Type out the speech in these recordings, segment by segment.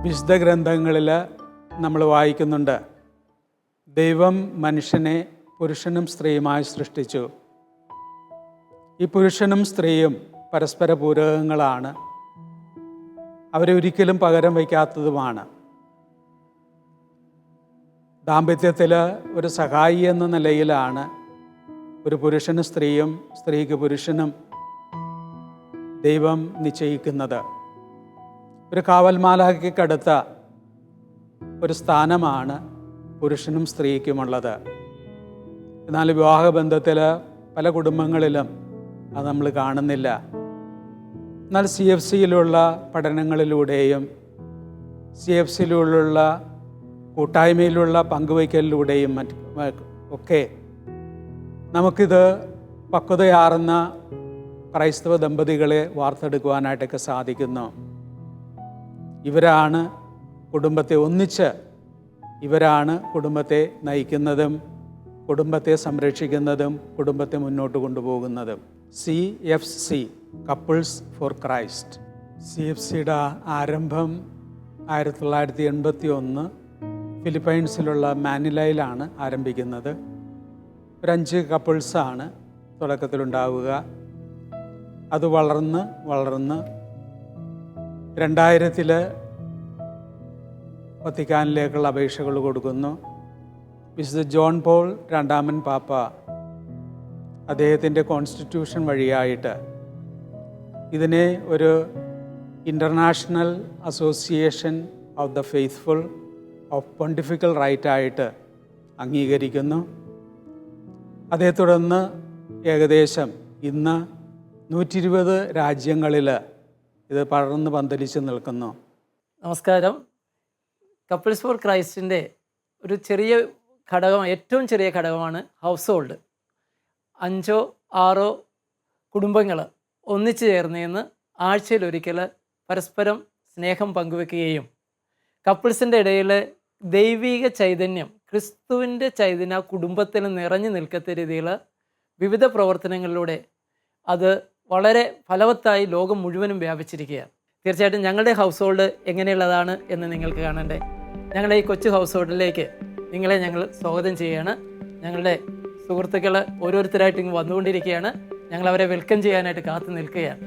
വിശുദ്ധ ഗ്രന്ഥങ്ങളിൽ നമ്മൾ വായിക്കുന്നുണ്ട്, ദൈവം മനുഷ്യനെ പുരുഷനും സ്ത്രീയുമായി സൃഷ്ടിച്ചു. ഈ പുരുഷനും സ്ത്രീയും പരസ്പര പൂരകങ്ങളാണ്, അവരെ ഒരിക്കലും പകരം വയ്ക്കാത്തതുമാണ്. ദാമ്പത്യത്തിൽ ഒരു സഹായി എന്ന നിലയിലാണ് ഒരു പുരുഷന് സ്ത്രീയും സ്ത്രീക്ക് പുരുഷനും ദൈവം നിശ്ചയിക്കുന്നത്. ഒരു കാവൽമാലാഖയ്ക്കടുത്ത ഒരു സ്ഥാനമാണ് പുരുഷനും സ്ത്രീക്കുമുള്ളത്. എന്നാൽ വിവാഹബന്ധത്തിൽ പല കുടുംബങ്ങളിലും അത് നമ്മൾ കാണുന്നില്ല. എന്നാൽ CFCയിലുള്ള പഠനങ്ങളിലൂടെയും CFCയിലുള്ള കൂട്ടായ്മയിലുള്ള പങ്കുവയ്ക്കലിലൂടെയും ഒക്കെ നമുക്കിത് പക്വതയാർന്ന ക്രൈസ്തവ ദമ്പതികളെ വാർത്തെടുക്കുവാനായിട്ടൊക്കെ സാധിക്കുന്നു. ഇവരാണ് കുടുംബത്തെ ഒന്നിച്ച്, ഇവരാണ് കുടുംബത്തെ നയിക്കുന്നതും കുടുംബത്തെ സംരക്ഷിക്കുന്നതും കുടുംബത്തെ മുന്നോട്ട് കൊണ്ടുപോകുന്നതും. CFC, couples for Christ. CFCയുടെ ആരംഭം 1981 ഫിലിപ്പൈൻസിലുള്ള മാനിലയിലാണ് ആരംഭിക്കുന്നത്. ഒരു 5 കപ്പിൾസാണ് തുടക്കത്തിലുണ്ടാവുക. അത് വളർന്ന് 2000 വത്തിക്കാനിലേക്കുള്ള അപേക്ഷകൾ കൊടുക്കുന്നു. വിശുദ്ധ ജോൺ പോൾ രണ്ടാമൻ പാപ്പ അദ്ദേഹത്തിൻ്റെ കോൺസ്റ്റിറ്റ്യൂഷൻ വഴിയായിട്ട് ഇതിനെ ഒരു international association of the faithful of pontifical റൈറ്റായിട്ട് അംഗീകരിക്കുന്നു. അതേ തുടർന്ന് ഏകദേശം ഇന്ന് 120 രാജ്യങ്ങളിൽ ഇത് പടർന്ന് പന്തലിച്ച് നിൽക്കുന്നു. നമസ്കാരം. കപ്പിൾസ് ഫോർ ക്രൈസ്റ്റിൻ്റെ ഒരു ചെറിയ ഘടകം, ഏറ്റവും ചെറിയ ഘടകമാണ് ഹൗസ് ഹോൾഡ്. 5-6 കുടുംബങ്ങൾ ഒന്നിച്ചു ചേർന്ന് ആഴ്ചയിലൊരിക്കൽ പരസ്പരം സ്നേഹം പങ്കുവെക്കുകയും കപ്പിൾസിൻ്റെ ഇടയിൽ ദൈവിക ചൈതന്യം, ക്രിസ്തുവിൻ്റെ ചൈതന്യം കുടുംബത്തിൽ നിറഞ്ഞു നിൽക്കത്ത രീതിയിൽ വിവിധ പ്രവർത്തനങ്ങളിലൂടെ അത് വളരെ ഫലവത്തായി ലോകം മുഴുവനും വ്യാപിച്ചിരിക്കുകയാണ്. തീർച്ചയായിട്ടും ഞങ്ങളുടെ ഹൗസ് ഹോൾഡ് എങ്ങനെയുള്ളതാണ് എന്ന് നിങ്ങൾക്ക് കാണണ്ടേ? ഞങ്ങളുടെ ഈ കൊച്ചു ഹൗസ് ഹോൾഡിലേക്ക് നിങ്ങളെ ഞങ്ങൾ സ്വാഗതം ചെയ്യുകയാണ്. ഞങ്ങളുടെ സുഹൃത്തുക്കൾ ഓരോരുത്തരായിട്ട് ഇങ്ങ് വന്നുകൊണ്ടിരിക്കുകയാണ്. ഞങ്ങൾ അവരെ വെൽക്കം ചെയ്യാനായിട്ട് കാത്തു നിൽക്കുകയാണ്.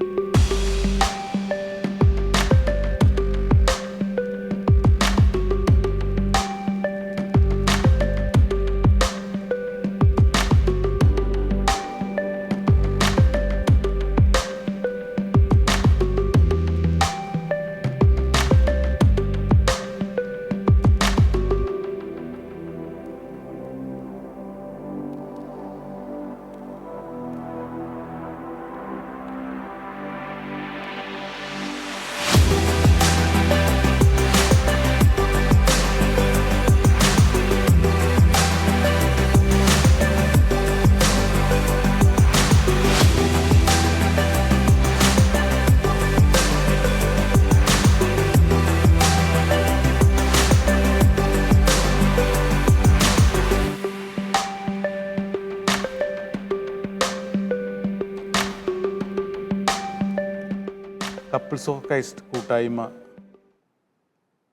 കപ്പിൾസ് ഓഫ് ക്രൈസ്റ്റ് കൂട്ടായ്മ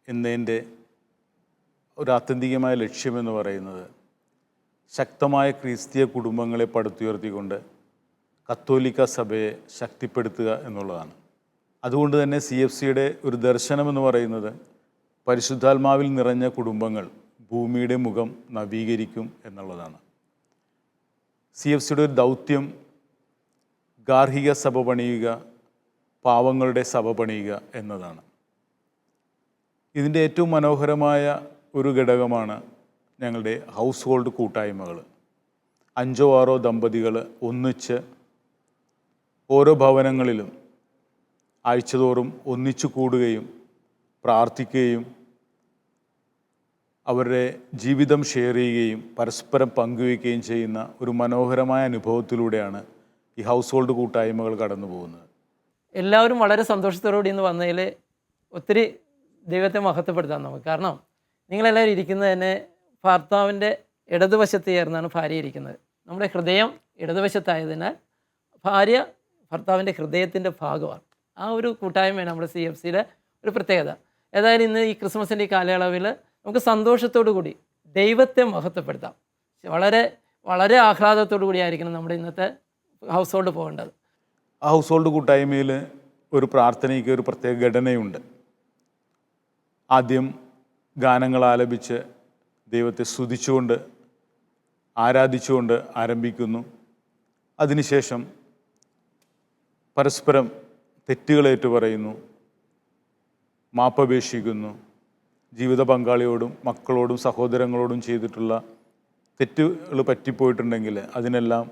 എന്നതിൻ്റെ ഒരു ആത്യന്തികമായ ലക്ഷ്യമെന്ന് പറയുന്നത് ശക്തമായ ക്രിസ്തീയ കുടുംബങ്ങളെ പടുത്തുയർത്തിക്കൊണ്ട് കത്തോലിക്ക സഭയെ ശക്തിപ്പെടുത്തുക എന്നുള്ളതാണ്. അതുകൊണ്ട് തന്നെ CFCയുടെ ഒരു ദർശനമെന്ന് പറയുന്നത് പരിശുദ്ധാത്മാവിൽ നിറഞ്ഞ കുടുംബങ്ങൾ ഭൂമിയുടെ മുഖം നവീകരിക്കും എന്നുള്ളതാണ്. CFCയുടെ ഒരു ദൗത്യം ഗാർഹിക സഭ പണിയുക, പാവങ്ങളുടെ സഭ പണിയുക എന്നതാണ്. ഇതിൻ്റെ ഏറ്റവും മനോഹരമായ ഒരു ഘടകമാണ് ഞങ്ങളുടെ ഹൗസ് ഹോൾഡ് കൂട്ടായ്മകൾ. 5-6 ദമ്പതികൾ ഒന്നിച്ച് ഓരോ ഭവനങ്ങളിലും ആഴ്ചതോറും ഒന്നിച്ചു കൂടുകയും പ്രാർത്ഥിക്കുകയും അവരുടെ ജീവിതം ഷെയർ ചെയ്യുകയും പരസ്പരം പങ്കുവയ്ക്കുകയും ചെയ്യുന്ന ഒരു മനോഹരമായ അനുഭവത്തിലൂടെയാണ് ഈ ഹൗസ് ഹോൾഡ് കൂട്ടായ്മകൾ കടന്നു പോകുന്നത്. എല്ലാവരും വളരെ സന്തോഷത്തോടുകൂടി ഇന്ന് വന്നതിൽ ഒത്തിരി ദൈവത്തെ മഹത്വപ്പെടുത്താം നമുക്ക്. കാരണം നിങ്ങളെല്ലാവരും ഇരിക്കുന്നത് തന്നെ ഭർത്താവിൻ്റെ ഇടതുവശത്ത് ചേർന്നാണ് ഭാര്യ ഇരിക്കുന്നത്. നമ്മുടെ ഹൃദയം ഇടതുവശത്തായതിനാൽ ഭാര്യ ഭർത്താവിൻ്റെ ഹൃദയത്തിൻ്റെ ഭാഗമാണ്. ആ ഒരു കൂട്ടായ്മയാണ് നമ്മുടെ CFCയുടെ ഒരു പ്രത്യേകത. ഏതായാലും ഇന്ന് ഈ ക്രിസ്മസിൻ്റെ ഈ കാലയളവിൽ നമുക്ക് സന്തോഷത്തോടു കൂടി ദൈവത്തെ മഹത്വപ്പെടുത്താം. വളരെ വളരെ ആഹ്ലാദത്തോടു കൂടിയായിരിക്കണം നമ്മുടെ ഇന്നത്തെ ഹൗസ് ഹോൾഡ് പോകേണ്ടത്. ആ ഹൗസ് ഹോൾഡ് കൂട്ടായ്മയിൽ ഒരു പ്രാർത്ഥനയ്ക്ക് ഒരു പ്രത്യേക ഘടനയുണ്ട്. ആദ്യം ഗാനങ്ങൾ ആലപിച്ച് ദൈവത്തെ സ്തുതിച്ചുകൊണ്ട് ആരാധിച്ചുകൊണ്ട് ആരംഭിക്കുന്നു. അതിനുശേഷം പരസ്പരം തെറ്റുകളേറ്റു പറയുന്നു, മാപ്പപേക്ഷിക്കുന്നു. ജീവിത പങ്കാളിയോടും മക്കളോടും സഹോദരങ്ങളോടും ചെയ്തിട്ടുള്ള തെറ്റുകൾ പറ്റിപ്പോയിട്ടുണ്ടെങ്കിൽ അതിനെല്ലാം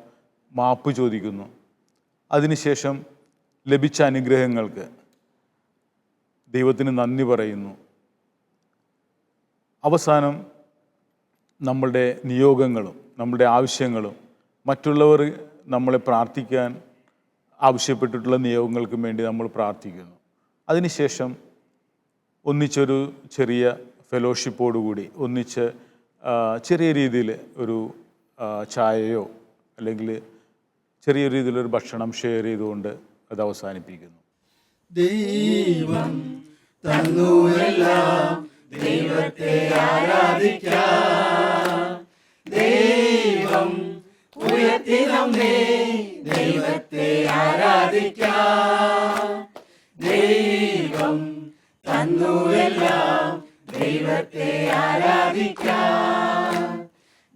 മാപ്പ് ചോദിക്കുന്നു. അതിനുശേഷം ലഭിച്ച അനുഗ്രഹങ്ങൾക്ക് ദൈവത്തിന് നന്ദി പറയുന്നു. അവസാനം നമ്മളുടെ നിയോഗങ്ങളും നമ്മളുടെ ആവശ്യങ്ങളും മറ്റുള്ളവർ നമ്മളെ പ്രാർത്ഥിക്കാൻ ആവശ്യപ്പെട്ടിട്ടുള്ള നിയോഗങ്ങൾക്കും വേണ്ടി നമ്മൾ പ്രാർത്ഥിക്കുന്നു. അതിനുശേഷം ഒന്നിച്ചൊരു ചെറിയ ഫെലോഷിപ്പോടുകൂടി ഒന്നിച്ച് ചെറിയ രീതിയിൽ ഒരു ചായയോ അല്ലെങ്കിൽ ചെറിയ രീതിയിലൊരു ഭക്ഷണം ഷെയർ ചെയ്തുകൊണ്ട് അത് അവസാനിപ്പിക്കുന്നു. ദൈവം തന്നു എല്ലാം ദൈവത്തെ ആരാധിക്കാം. ദൈവം ഉയർത്തി നമ്മെ ദൈവത്തെ ആരാധിക്കാം. ദൈവം തന്നു എല്ലാം ദൈവത്തെ ആരാധിക്കാം.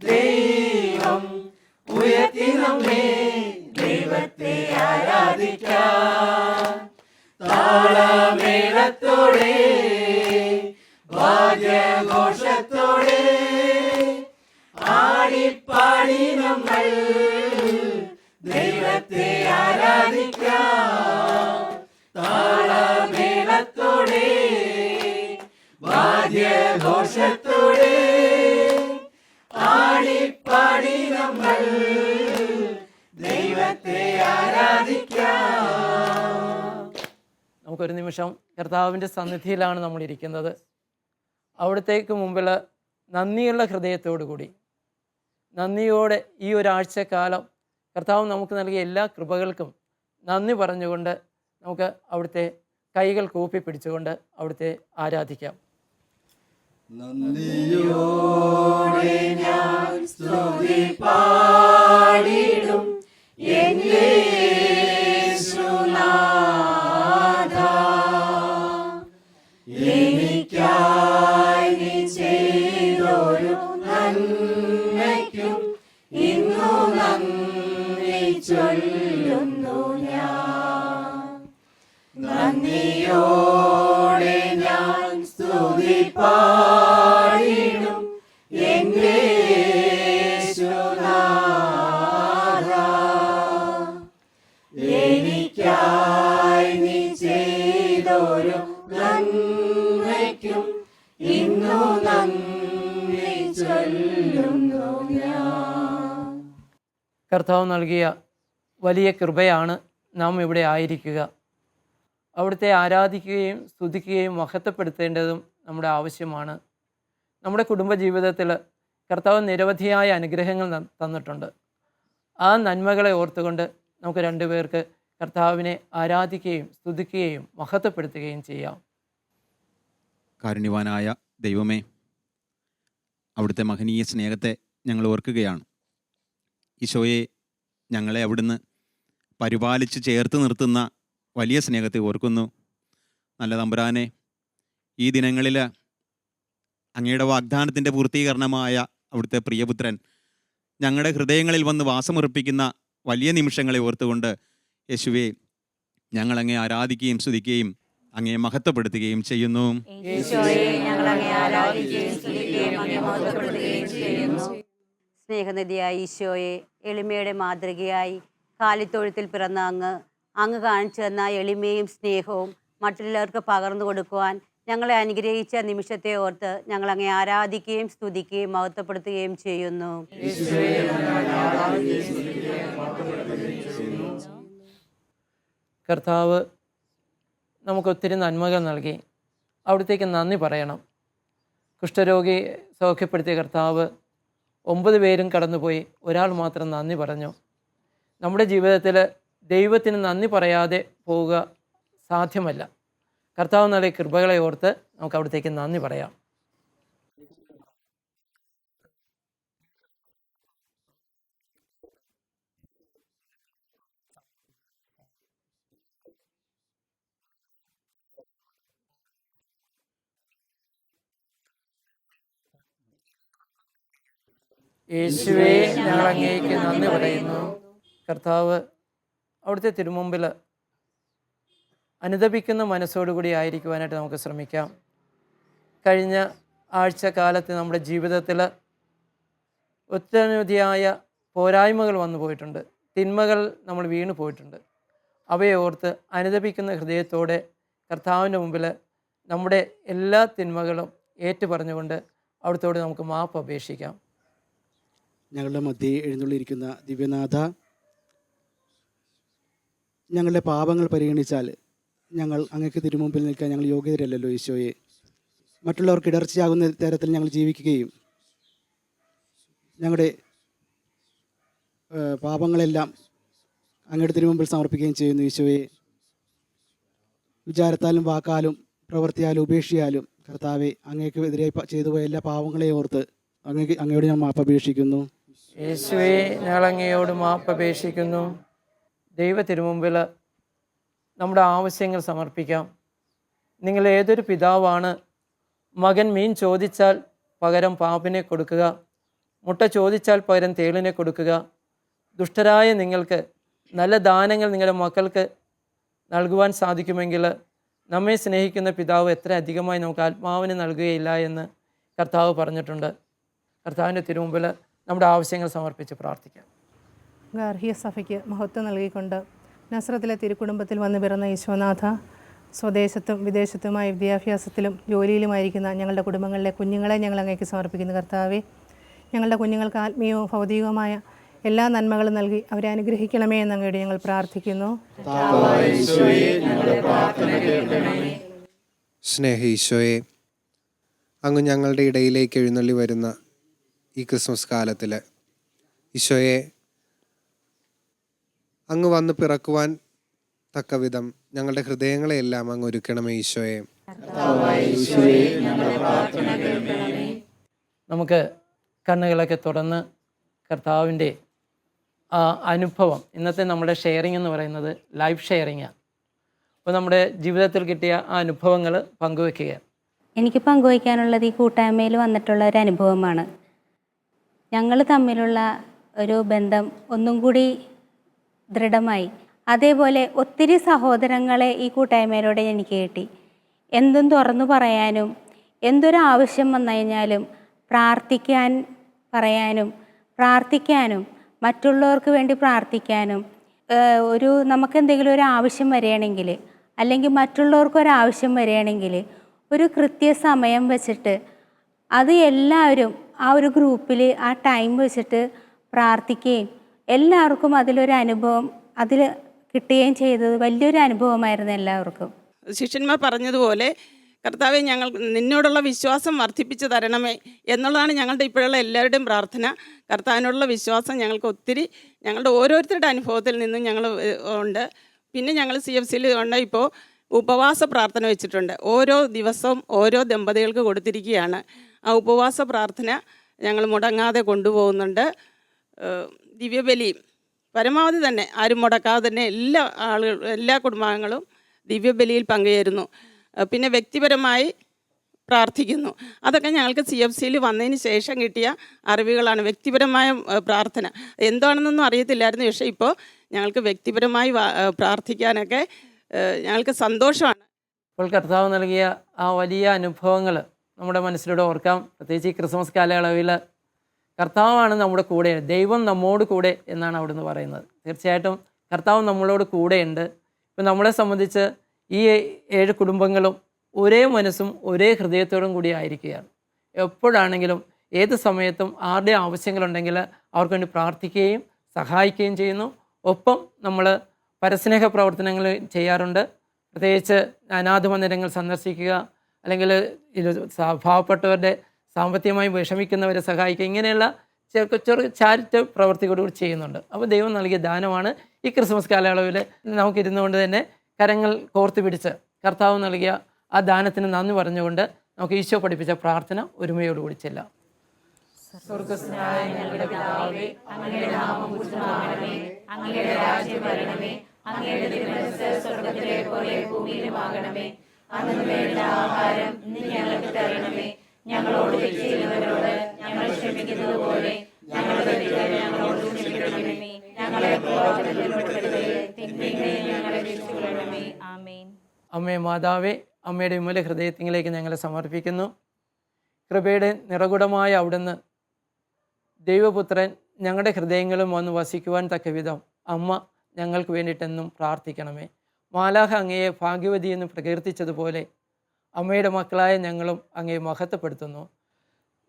ദൈവം ഉയർത്തി നമ്മെ ദൈവത്തെ ആരാധിക്കാം. താളമേളത്തോടെ വാദ്യഘോഷത്തോടെ ആടിപ്പാടി നമ്മൾ ദൈവത്തെ ആരാധിക്കാം. താളമേളത്തോടെ വാദ്യഘോഷത്തോടെ ആടിപ്പാടി നമ്മൾ ദൈവത്തെ ആരാധിക്കാം. നമുക്കൊരു നിമിഷം കർത്താവിൻ്റെ സന്നിധിയിലാണ് നമ്മളിരിക്കുന്നത്. അവിടത്തേക്ക് മുമ്പിൽ നന്ദിയുള്ള ഹൃദയത്തോടു കൂടി നന്ദിയോടെ ഈ ഒരാഴ്ചക്കാലം കർത്താവ് നമുക്ക് നൽകിയ എല്ലാ കൃപകൾക്കും നന്ദി പറഞ്ഞുകൊണ്ട് നമുക്ക് അവിടുത്തെ കൈകൾ കൂപ്പി പിടിച്ചുകൊണ്ട് അവിടുത്തെ ആരാധിക്കാം. നന്ദിയോടെ ഞാൻ സ്തുതി പാടിടും എന്റെ യേശുനാഥാ. എനിക്കായി നീ ചെയ്തൊരു നന്മയ്ക്കും ഇന്നു നന്ദി ചൊല്ലുന്നു ഞാൻ. നന്ദിയോടെ ഞാൻ സ്തുതി പാടിടും എന്റെ യേശുനാഥാ. എനിക്കായി നീ ചെയ്തൊരു നന്മയ്ക്കും ഇന്നു നന്ദി ചൊല്ലുന്നു ഞാൻ. കർത്താവ് നൽകിയ വലിയ കൃപയാണ് നാം ഇവിടെ ആയിരിക്കുക. അവിടുത്തെ ആരാധിക്കുകയും സ്തുതിക്കുകയും മഹത്വപ്പെടുത്തേണ്ടതും നമ്മുടെ ആവശ്യമാണ്. നമ്മുടെ കുടുംബജീവിതത്തിൽ കർത്താവ് നിരവധിയായ അനുഗ്രഹങ്ങൾ തന്നിട്ടുണ്ട്. ആ നന്മകളെ ഓർത്തുകൊണ്ട് നമുക്ക് രണ്ടുപേർക്ക് കർത്താവിനെ ആരാധിക്കുകയും സ്തുതിക്കുകയും മഹത്വപ്പെടുത്തുകയും ചെയ്യാം. കാരുണ്യവാനായ ദൈവമേ, അവിടുത്തെ മഹനീയ സ്നേഹത്തെ ഞങ്ങൾ ഓർക്കുകയാണ്. ഈശോയെ, ഞങ്ങളെ അവിടുന്ന് പരിപാലിച്ച് ചേർത്ത് നിർത്തുന്ന വലിയ സ്നേഹത്തെ ഓർക്കുന്നു. നല്ല തമ്പുരാനെ, ഈ ദിനങ്ങളിൽ അങ്ങയുടെ വാഗ്ദാനത്തിൻ്റെ പൂർത്തീകരണമായ അവിടുത്തെ പ്രിയപുത്രൻ ഞങ്ങളുടെ ഹൃദയങ്ങളിൽ വന്ന് വാസമുറപ്പിക്കുന്ന വലിയ നിമിഷങ്ങളെ ഓർത്തുകൊണ്ട് യേശുവേ, ഞങ്ങളങ്ങേ ആരാധിക്കുകയും സ്തുതിക്കുകയും അങ്ങേ മഹത്വപ്പെടുത്തുകയും ചെയ്യുന്നു. സ്നേഹനിധിയായ ഈശോയെ, എളിമയുടെ മാതൃകയായി കാലിത്തൊഴുത്തിൽ പിറന്ന അങ്ങ് കാണിച്ചു തന്ന എളിമയും സ്നേഹവും മറ്റുള്ളവർക്ക് പകർന്നു കൊടുക്കുവാൻ ഞങ്ങളെ അനുഗ്രഹിച്ച നിമിഷത്തെ ഓർത്ത് ഞങ്ങൾ അങ്ങേ ആരാധിക്കുകയും സ്തുതിക്കുകയും മഹത്വപ്പെടുത്തുകയും ചെയ്യുന്നു. കർത്താവ് നമുക്കൊത്തിരി നന്മകൾ നൽകി. അവിടത്തേക്ക് നന്ദി പറയണം. കുഷ്ഠരോഗി സൗഖ്യപ്പെടുത്തിയ കർത്താവ് 9 പേരും കടന്നുപോയി, ഒരാൾ മാത്രം നന്ദി പറഞ്ഞു. നമ്മുടെ ജീവിതത്തിൽ ദൈവത്തിന് നന്ദി പറയാതെ പോവുക സാധ്യമല്ല. കർത്താവ് നൽകിയ കൃപകളെ ഓർത്ത് നമുക്ക് അവിടത്തേക്ക് നന്ദി പറയാം. യേശുവേ, ഞങ്ങൾ അങ്ങേക്ക് നന്ദി പറയുന്നു. കർത്താവ് അവിടുത്തെ തിരുമുമ്പിൽ അനുദപിക്കുന്ന മനസ്സോടുകൂടി ആയിരിക്കുവാനായിട്ട് നമുക്ക് ശ്രമിക്കാം. കഴിഞ്ഞ ആഴ്ചക്കാലത്ത് നമ്മുടെ ജീവിതത്തിൽ ഒട്ടനവധിയായ പോരായ്മകൾ വന്നു പോയിട്ടുണ്ട്, തിന്മകൾ നമ്മൾ വീണു പോയിട്ടുണ്ട്. അവയെ ഓർത്ത് അനുദപിക്കുന്ന ഹൃദയത്തോടെ കർത്താവിൻ്റെ മുമ്പിൽ നമ്മുടെ എല്ലാ തിന്മകളും ഏറ്റുപറഞ്ഞുകൊണ്ട് അവിടുത്തോട് നമുക്ക് മാപ്പ് അപേക്ഷിക്കാം. ഞങ്ങളുടെ മധ്യേ എഴുന്നള്ളിയിരിക്കുന്ന ദിവ്യനാഥ, ഞങ്ങളുടെ പാപങ്ങൾ പരിഗണിച്ചാൽ ഞങ്ങൾ അങ്ങക്ക് തിരുമുമ്പിൽ നിൽക്കാൻ ഞങ്ങൾ യോഗ്യതരല്ലല്ലോ ഈശോയെ. മറ്റുള്ളവർക്ക് ഇടർച്ചയാകുന്ന തരത്തിൽ ഞങ്ങൾ ജീവിക്കുകയും ഞങ്ങളുടെ പാപങ്ങളെല്ലാം അങ്ങയുടെ തിരുമുമ്പിൽ സമർപ്പിക്കുകയും ചെയ്യുന്നു ഈശോയെ. വിചാരത്താലും വാക്കാലും പ്രവൃത്തിയാലും ഉപേക്ഷയാലും കർത്താവെ, അങ്ങേക്ക് എതിരെ ചെയ്തു പോയ എല്ലാ പാവങ്ങളെ ഓർത്ത് അങ്ങയോട് ഞാൻ മാപ്പ് അപേക്ഷിക്കുന്നു. യേശുവേ, ഞങ്ങൾ അങ്ങയോട് മാപ്പ് അപേക്ഷിക്കുന്നു. ദൈവ തിരുമുമ്പിൽ നമ്മുടെ ആവശ്യങ്ങൾ സമർപ്പിക്കാം. നിങ്ങൾ ഏതൊരു പിതാവാണ് മകൻ മീൻ ചോദിച്ചാൽ പകരം പാമ്പിനെ കൊടുക്കുക, മുട്ട ചോദിച്ചാൽ പകരം തേളിനെ കൊടുക്കുക? ദുഷ്ടരായ നിങ്ങൾക്ക് നല്ല ദാനങ്ങൾ നിങ്ങളുടെ മക്കൾക്ക് നൽകുവാൻ സാധിക്കുമെങ്കിൽ നമ്മെ സ്നേഹിക്കുന്ന പിതാവ് എത്ര അധികമായി നമുക്ക് ആത്മാവിന് നൽകുകയില്ല എന്ന് കർത്താവ് പറഞ്ഞിട്ടുണ്ട്. കർത്താവിൻ്റെ തിരുമുമ്പിൽ നമ്മുടെ ആവശ്യങ്ങൾ സമർപ്പിച്ച് പ്രാർത്ഥിക്കാം. ഗാർഹിക സഭയ്ക്ക് മഹത്വം നൽകിക്കൊണ്ട് നസ്രത്തിലെ തിരുക്കുടുംബത്തിൽ വന്നു പിറന്ന ഈശോനാഥ, സ്വദേശത്തും വിദേശത്തുമായ വിദ്യാഭ്യാസത്തിലും ജോലിയിലുമായിരിക്കുന്ന ഞങ്ങളുടെ കുടുംബങ്ങളിലെ കുഞ്ഞുങ്ങളെ ഞങ്ങൾ അങ്ങേക്ക് സമർപ്പിക്കുന്നു. കർത്താവെ, ഞങ്ങളുടെ കുഞ്ഞുങ്ങൾക്ക് ആത്മീയവും ഭൗതികവുമായ എല്ലാ നന്മകളും നൽകി അവരെ അനുഗ്രഹിക്കണമേ എന്ന് അങ്ങയോട് ഞങ്ങൾ പ്രാർത്ഥിക്കുന്നു. സ്നേഹ ഈശോയെ, അങ്ങ് ഞങ്ങളുടെ ഇടയിലേക്ക് എഴുന്നള്ളി വരുന്ന ഈ ക്രിസ്മസ് കാലത്തിൽ ഈശോയെ, അങ്ങ് വന്ന് പിറക്കുവാൻ തക്കവിധം ഞങ്ങളുടെ ഹൃദയങ്ങളെയെല്ലാം അങ്ങ് ഒരുക്കണമേ ഈശോയെ. നമുക്ക് കണ്ണുകളൊക്കെ തുറന്ന് കർത്താവിൻ്റെ ആ അനുഭവം, ഇന്നത്തെ നമ്മുടെ ഷെയറിംഗ് എന്ന് പറയുന്നത് ലൈവ് ഷെയറിങ്ങാണ്. അപ്പോൾ നമ്മുടെ ജീവിതത്തിൽ കിട്ടിയ ആ അനുഭവങ്ങൾ പങ്കുവെക്കുക. എനിക്ക് പങ്കുവയ്ക്കാനുള്ളത് ഈ കൂട്ടായ്മയിൽ വന്നിട്ടുള്ള ഒരു അനുഭവമാണ്. ഞങ്ങൾ തമ്മിലുള്ള ഒരു ബന്ധം ഒന്നും കൂടി ദൃഢമായി. അതേപോലെ ഒത്തിരി സഹോദരങ്ങളെ ഈ കൂട്ടായ്മയിലൂടെ എനിക്ക് കിട്ടി. എന്തും തുറന്നു പറയാനും എന്തൊരു ആവശ്യം വന്നു കഴിഞ്ഞാലും പ്രാർത്ഥിക്കാൻ പറയാനും പ്രാർത്ഥിക്കാനും മറ്റുള്ളവർക്ക് വേണ്ടി പ്രാർത്ഥിക്കാനും നമുക്കെന്തെങ്കിലും ഒരു ആവശ്യം വരികയാണെങ്കിൽ അല്ലെങ്കിൽ മറ്റുള്ളവർക്കൊരാവശ്യം വരികയാണെങ്കിൽ ഒരു കൃത്യസമയം വെച്ചിട്ട് അത് എല്ലാവരും ആ ഒരു ഗ്രൂപ്പിൽ ആ ടൈം വെച്ചിട്ട് പ്രാർത്ഥിക്കുകയും എല്ലാവർക്കും അതിലൊരു അനുഭവം അതിൽ കിട്ടുകയും ചെയ്തത് വലിയൊരു അനുഭവമായിരുന്നു എല്ലാവർക്കും. ശിഷ്യന്മാർ പറഞ്ഞതുപോലെ കർത്താവെ, ഞങ്ങൾ നിന്നോടുള്ള വിശ്വാസം വർദ്ധിപ്പിച്ച് തരണമേ എന്നുള്ളതാണ് ഞങ്ങളുടെ ഇപ്പോഴുള്ള എല്ലാവരുടെയും പ്രാർത്ഥന. കർത്താവിനോടുള്ള വിശ്വാസം ഞങ്ങൾക്ക് ഒത്തിരി ഞങ്ങളുടെ ഓരോരുത്തരുടെ അനുഭവത്തിൽ നിന്നും ഞങ്ങൾ ഉണ്ട്. പിന്നെ ഞങ്ങൾ CFCയിൽ ഉണ്ട് ഇപ്പോൾ ഉപവാസ പ്രാർത്ഥന വെച്ചിട്ടുണ്ട്. ഓരോ ദിവസവും ഓരോ ദമ്പതികൾക്ക് കൊടുത്തിരിക്കുകയാണ്. ആ ഉപവാസ പ്രാർത്ഥന ഞങ്ങൾ മുടങ്ങാതെ കൊണ്ടുപോകുന്നുണ്ട്. ദിവ്യബലി പരമാവധി തന്നെ ആരും മുടക്കാതെ തന്നെ എല്ലാ കുടുംബാംഗങ്ങളും ദിവ്യബലിയിൽ പങ്കുചേരുന്നു. പിന്നെ വ്യക്തിപരമായി പ്രാർത്ഥിക്കുന്നു. അതൊക്കെ ഞങ്ങൾക്ക് CFCയിൽ വന്നതിന് ശേഷം കിട്ടിയ അറിവുകളാണ്. വ്യക്തിപരമായ പ്രാർത്ഥന എന്താണെന്നൊന്നും അറിയത്തില്ലായിരുന്നു. പക്ഷേ ഇപ്പോൾ ഞങ്ങൾക്ക് വ്യക്തിപരമായി പ്രാർത്ഥിക്കാനൊക്കെ ഞങ്ങൾക്ക് സന്തോഷമാണ്. ഇപ്പോൾ കർത്താവ് നൽകിയ ആ വലിയ അനുഭവങ്ങൾ നമ്മുടെ മനസ്സിലൂടെ ഓർക്കാം. പ്രത്യേകിച്ച് ഈ ക്രിസ്മസ് കാലയളവിൽ കർത്താവാണ് നമ്മുടെ കൂടെ, ദൈവം നമ്മോട് കൂടെ എന്നാണ് അവിടുന്ന് പറയുന്നത്. തീർച്ചയായിട്ടും കർത്താവ് നമ്മളോട് കൂടെയുണ്ട്. ഇപ്പം നമ്മളെ സംബന്ധിച്ച് ഈ 7 കുടുംബങ്ങളും ഒരേ മനസ്സും ഒരേ ഹൃദയത്തോടും കൂടി ആയിരിക്കുകയാണ്. എപ്പോഴാണെങ്കിലും ഏത് സമയത്തും ആരുടെ ആവശ്യങ്ങളുണ്ടെങ്കിൽ അവർക്ക് വേണ്ടി പ്രാർത്ഥിക്കുകയും സഹായിക്കുകയും ചെയ്യുന്നു. ഒപ്പം നമ്മൾ പരസ്നേഹ പ്രവർത്തനങ്ങൾ ചെയ്യാറുണ്ട്. പ്രത്യേകിച്ച് അനാഥ മന്ദിരങ്ങൾ സന്ദർശിക്കുക, അല്ലെങ്കിൽ പാവപ്പെട്ടവരുടെ സാമ്പത്തികമായി വിഷമിക്കുന്നവരെ സഹായിക്കുക, ഇങ്ങനെയുള്ള ചെറു ചാരിറ്റബിൾ പ്രവർത്തികൾ കൂടി ചെയ്യുന്നുണ്ട്. അപ്പോൾ ദൈവം നൽകിയ ദാനമാണ് ഈ ക്രിസ്മസ് കാലയളവിൽ നമുക്കിരുന്നുകൊണ്ട് തന്നെ കരങ്ങൾ കോർത്ത് പിടിച്ച് കർത്താവ് നൽകിയ ആ ദാനത്തിന് നന്ദി പറഞ്ഞുകൊണ്ട് നമുക്ക് ഈശോ പഠിപ്പിച്ച പ്രാർത്ഥന ഒരുമയോടുകൂടി ചെല്ലാം. സ്വർഗ്ഗസ്ഥനായ ഞങ്ങളുടെ പിതാവേ, അങ്ങയുടെ നാമം പൂജിതമാകണമേ, അങ്ങയുടെ രാജ്യം വരണമേ, അങ്ങയുടെ തിരുമനസ്സ് സ്വർഗ്ഗത്തിലെ പോലെ ഭൂമിയിലുമാകണമേ. അന്നു വേണ്ട ആഹാരം ഇന്ന് ഞങ്ങൾക്ക് തരണമേ, ഞങ്ങളോട് തെറ്റ് ചെയ്യുന്നവരോട് ഞങ്ങൾ ക്ഷമിക്കുന്നത് പോലെ ഞങ്ങളുടെ തെറ്റുകൾ ഞങ്ങളോട് ക്ഷമിക്കണമേ, ഞങ്ങളെ പ്രലോഭനത്തിൽ ഉൾപ്പെടുത്തരുതേ, തിന്മയിൽ നിന്ന് ഞങ്ങളെ രക്ഷിക്കണമേ. ആമേൻ. അമ്മേ മാതാവേ, അമ്മയുടെ വിമല ഹൃദയത്തിലേക്ക് ഞങ്ങളെ സമർപ്പിക്കുന്നു. കൃപയുടെ നിറകുടമായ അവിടുന്ന് ദൈവപുത്രൻ ഞങ്ങളുടെ ഹൃദയങ്ങളും വന്ന് വസിക്കുവാൻ തക്ക വിധം അമ്മ ഞങ്ങൾക്ക് വേണ്ടിയിട്ടെന്നും പ്രാർത്ഥിക്കണമേ. മാലാഖ അങ്ങയെ ഭാഗ്യവതി എന്ന് പ്രകീർത്തിച്ചതുപോലെ അമ്മയുടെ മക്കളായ ഞങ്ങളും അങ്ങയെ മഹത്വപ്പെടുത്തുന്നു.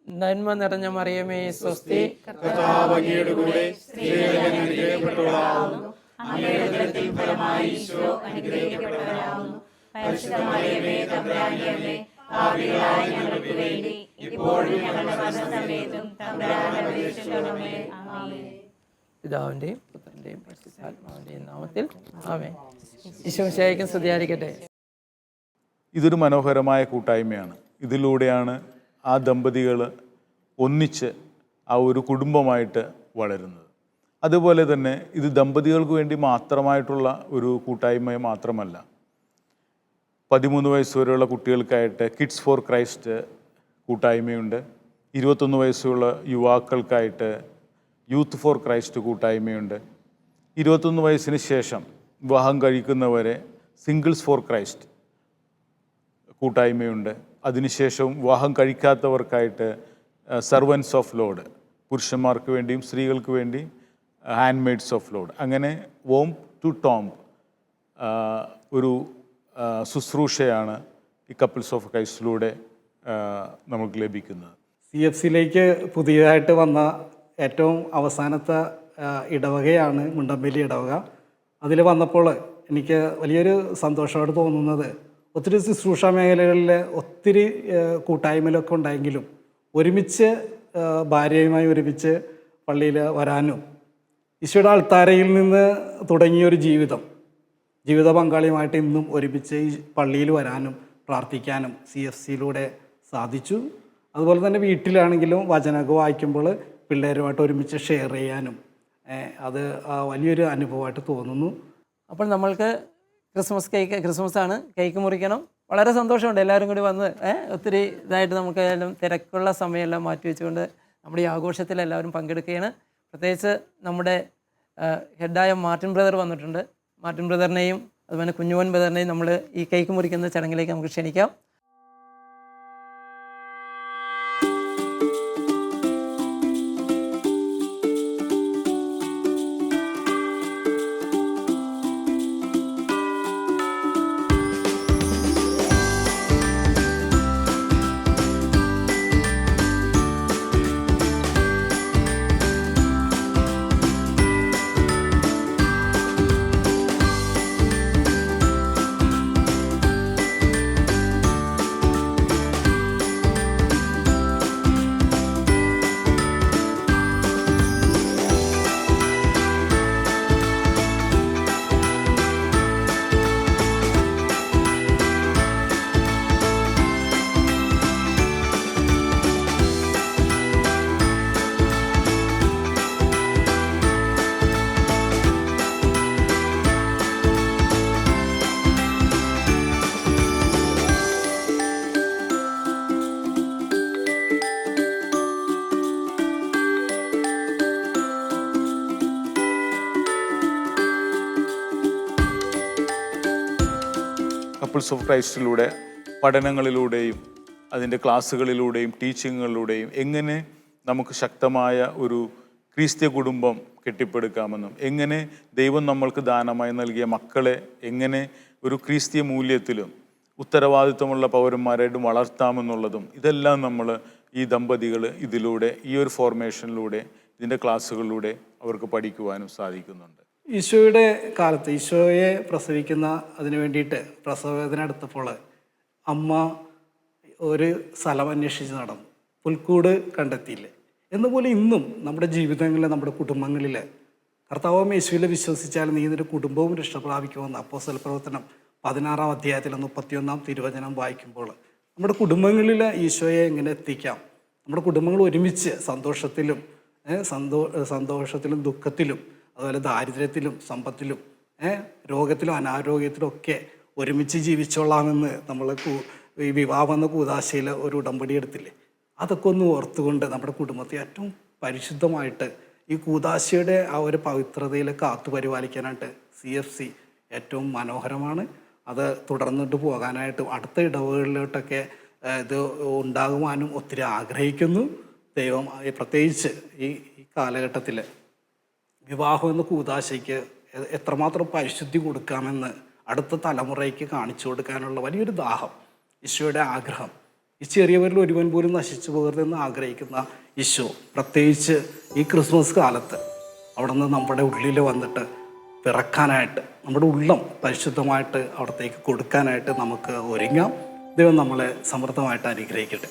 നന്മ നിറഞ്ഞ മറിയമേ സ്വസ്തി, കർത്താവ് അങ്ങയുടെ കൂടെ സ്ത്രീകളിൽ അങ്ങ് അനുഗ്രഹിക്കപ്പെട്ടവളാകുന്നു. അങ്ങയുടെ ഉദരത്തിൻ ഫലമായി ഈശോ അനുഗ്രഹിക്കപ്പെട്ടവനാകുന്നു. പരിശുദ്ധ മറിയമേ തമ്പുരാന്റെ അമ്മേ, പാപികളായ ഞങ്ങൾക്ക് വേണ്ടി ഇപ്പോഴും ഞങ്ങളുടെ മരണസമയത്തും തമ്പുരാനോട് അപേക്ഷിക്കണമേ. ആമേൻ. പിതാവിൻ്റെയും പുത്രൻ്റെയും പരിശുദ്ധാത്മാവിൻ്റെയും നാമത്തിൽ ആമേൻ. ഈശോ മിശിഹായ്ക്ക് സ്തുതിയായിരിക്കട്ടെ. ഇതൊരു മനോഹരമായ കൂട്ടായ്മയാണ്. ഇതിലൂടെയാണ് ആ ദമ്പതികൾ ഒന്നിച്ച് ആ ഒരു കുടുംബമായിട്ട് വളരുന്നത്. അതുപോലെ തന്നെ ഇത് ദമ്പതികൾക്ക് വേണ്ടി മാത്രമായിട്ടുള്ള ഒരു കൂട്ടായ്മ മാത്രമല്ല. 13 വയസ്സ് വരെയുള്ള കുട്ടികൾക്കായിട്ട് കിഡ്സ് ഫോർ ക്രൈസ്റ്റ് കൂട്ടായ്മയുണ്ട്. 21 വയസ്സുള്ള യുവാക്കൾക്കായിട്ട് യൂത്ത് ഫോർ ക്രൈസ്റ്റ് കൂട്ടായ്മയുണ്ട്. 21 വയസ്സിന് ശേഷം വിവാഹം കഴിക്കുന്നവരെ സിംഗിൾസ് ഫോർ ക്രൈസ്റ്റ് കൂട്ടായ്മയുണ്ട്. അതിനുശേഷം വിവാഹം കഴിക്കാത്തവർക്കായിട്ട് സർവൻസ് ഓഫ് ലോഡ്, പുരുഷന്മാർക്ക് വേണ്ടിയും സ്ത്രീകൾക്ക് വേണ്ടിയും ഹാൻഡ് മെയ്ഡ്സ് ഓഫ് ലോഡ്. അങ്ങനെ വോം ടു ടോംബ് ഒരു ശുശ്രൂഷയാണ് ഈ കപ്പിൾസ് ഓഫ് ക്രൈസ്റ്റിലൂടെ നമുക്ക് ലഭിക്കുന്നത്. CFCയിലേക്ക് പുതിയതായിട്ട് വന്ന ഏറ്റവും അവസാനത്തെ ഇടവകയാണ് മുണ്ടമ്പേലി ഇടവക. അതിൽ വന്നപ്പോൾ എനിക്ക് വലിയൊരു സന്തോഷമായിട്ട് തോന്നുന്നത്, ഒത്തിരി ശുശ്രൂഷ മേഖലകളിൽ ഒത്തിരി കൂട്ടായ്മയിലൊക്കെ ഉണ്ടായെങ്കിലും ഒരുമിച്ച് ഭാര്യയുമായി ഒരുമിച്ച് പള്ളിയിൽ വരാനും ഈശോയുടെ അൾത്താരയിൽ നിന്ന് തുടങ്ങിയൊരു ജീവിത പങ്കാളിയുമായിട്ട് ഇന്നും ഒരുമിച്ച് ഈ പള്ളിയിൽ വരാനും പ്രാർത്ഥിക്കാനും CFCയിലൂടെ സാധിച്ചു. അതുപോലെ തന്നെ വീട്ടിലാണെങ്കിലും വചനമൊക്കെ വായിക്കുമ്പോൾ പിള്ളേരുമായിട്ട് ഒരുമിച്ച് ഷെയർ ചെയ്യാനും അത് വലിയൊരു അനുഭവമായിട്ട് തോന്നുന്നു. അപ്പോൾ നമ്മൾക്ക് ക്രിസ്മസാണ്, കേക്ക് മുറിക്കണം. വളരെ സന്തോഷമുണ്ട് എല്ലാവരും കൂടി വന്ന് ഒത്തിരി ഇതായിട്ട് നമുക്ക് എല്ലാം തിരക്കുള്ള സമയമെല്ലാം മാറ്റി വെച്ചുകൊണ്ട് നമ്മുടെ ഈ ആഘോഷത്തിൽ എല്ലാവരും പങ്കെടുക്കുകയാണ്. പ്രത്യേകിച്ച് നമ്മുടെ ഹെഡായ മാർട്ടിൻ ബ്രദർ വന്നിട്ടുണ്ട്. മാർട്ടിൻ ബ്രദറിനെയും അതുപോലെ കുഞ്ഞുമോൻ ബ്രദറിനെയും നമ്മൾ ഈ കേക്ക് മുറിക്കുന്ന ചടങ്ങിലേക്ക് നമുക്ക് ക്ഷണിക്കാം. കപ്പിൾസ് ഓഫ് ക്രൈസ്റ്റിലൂടെ പഠനങ്ങളിലൂടെയും അതിൻ്റെ ക്ലാസ്സുകളിലൂടെയും ടീച്ചിങ്ങുകളിലൂടെയും എങ്ങനെ നമുക്ക് ശക്തമായ ഒരു ക്രിസ്ത്യ കുടുംബം കെട്ടിപ്പടുക്കാമെന്നും എങ്ങനെ ദൈവം നമ്മൾക്ക് ദാനമായി നൽകിയ മക്കളെ എങ്ങനെ ഒരു ക്രിസ്ത്യ മൂല്യത്തിലും ഉത്തരവാദിത്വമുള്ള പൗരന്മാരായിട്ട് വളർത്താമെന്നുള്ളതും ഇതെല്ലാം നമ്മൾ ഈ ദമ്പതികൾ ഇതിലൂടെ ഈ ഒരു ഫോർമേഷനിലൂടെ ഇതിൻ്റെ ക്ലാസ്സുകളിലൂടെ അവർക്ക് പഠിക്കുവാനും സാധിക്കുന്നുണ്ട്. ഈശോയുടെ കാലത്ത് ഈശോയെ പ്രസവിക്കുന്ന അതിന് വേണ്ടിയിട്ട് പ്രസവവേദന എടുത്തപ്പോൾ അമ്മ ഒരു സ്ഥലം അന്വേഷിച്ച് നടന്നു, പുൽക്കൂട് കണ്ടെത്തിയില്ലേ. എന്നുപോലെ ഇന്നും നമ്മുടെ ജീവിതങ്ങളിൽ നമ്മുടെ കുടുംബങ്ങളിൽ കർത്താവ് യേശുവിൽ വിശ്വസിച്ചാൽ നീ നിന്റെ കുടുംബവും രക്ഷ പ്രാപിക്കുമെന്ന് അപ്പോസ്തല പ്രവർത്തനം 16-ാം അധ്യായത്തിലെ 31-ാം തിരുവചനം വായിക്കുമ്പോൾ നമ്മുടെ കുടുംബങ്ങളിൽ ഈശോയെ എങ്ങനെ എത്തിക്കാം, നമ്മുടെ കുടുംബങ്ങൾ ഒരുമിച്ച് സന്തോഷത്തിലും സന്തോഷത്തിലും ദുഃഖത്തിലും അതുപോലെ ദാരിദ്ര്യത്തിലും സമ്പത്തിലും രോഗത്തിലും അനാരോഗ്യത്തിലും ഒക്കെ ഒരുമിച്ച് ജീവിച്ചോളാമെന്ന് നമ്മൾ ഈ വിവാഹം എന്ന കൂദാശയിൽ ഒരു ഉടമ്പടി എടുത്തില്ലേ, അതൊക്കെ ഒന്ന് ഓർത്തുകൊണ്ട് നമ്മുടെ കുടുംബത്തെ ഏറ്റവും പരിശുദ്ധമായിട്ട് ഈ കൂദാശയുടെ ആ ഒരു പവിത്രതയിൽ കാത്തു പരിപാലിക്കാനായിട്ട് CFC ഏറ്റവും മനോഹരമാണ്. അത് തുടർന്നിട്ട് പോകാനായിട്ട് അടുത്ത ഇടവുകളിലോട്ടൊക്കെ ഇത് ഉണ്ടാകുവാനും ഒത്തിരി ആഗ്രഹിക്കുന്നു. ദൈവം പ്രത്യേകിച്ച് ഈ കാലഘട്ടത്തിൽ വിവാഹം എന്ന കൂദാശയ്ക്ക് എത്രമാത്രം പരിശുദ്ധി കൊടുക്കാമെന്ന് അടുത്ത തലമുറയ്ക്ക് കാണിച്ചു കൊടുക്കാനുള്ള വലിയൊരു ദാഹം, ഈശോയുടെ ആഗ്രഹം, ഈ ചെറിയവരിൽ ഒരുവൻ പോലും നശിച്ചു പോകരുതെന്ന് ആഗ്രഹിക്കുന്ന ഈശോ പ്രത്യേകിച്ച് ഈ ക്രിസ്മസ് കാലത്ത് അവിടെ നിന്ന് നമ്മുടെ ഉള്ളിൽ വന്നിട്ട് പിറക്കാനായിട്ട്, നമ്മുടെ ഉള്ളം പരിശുദ്ധമായിട്ട് അവിടത്തേക്ക് കൊടുക്കാനായിട്ട് നമുക്ക് ഒരുങ്ങാം. ദൈവം നമ്മളെ സമൃദ്ധമായിട്ട് അനുഗ്രഹിക്കട്ടെ.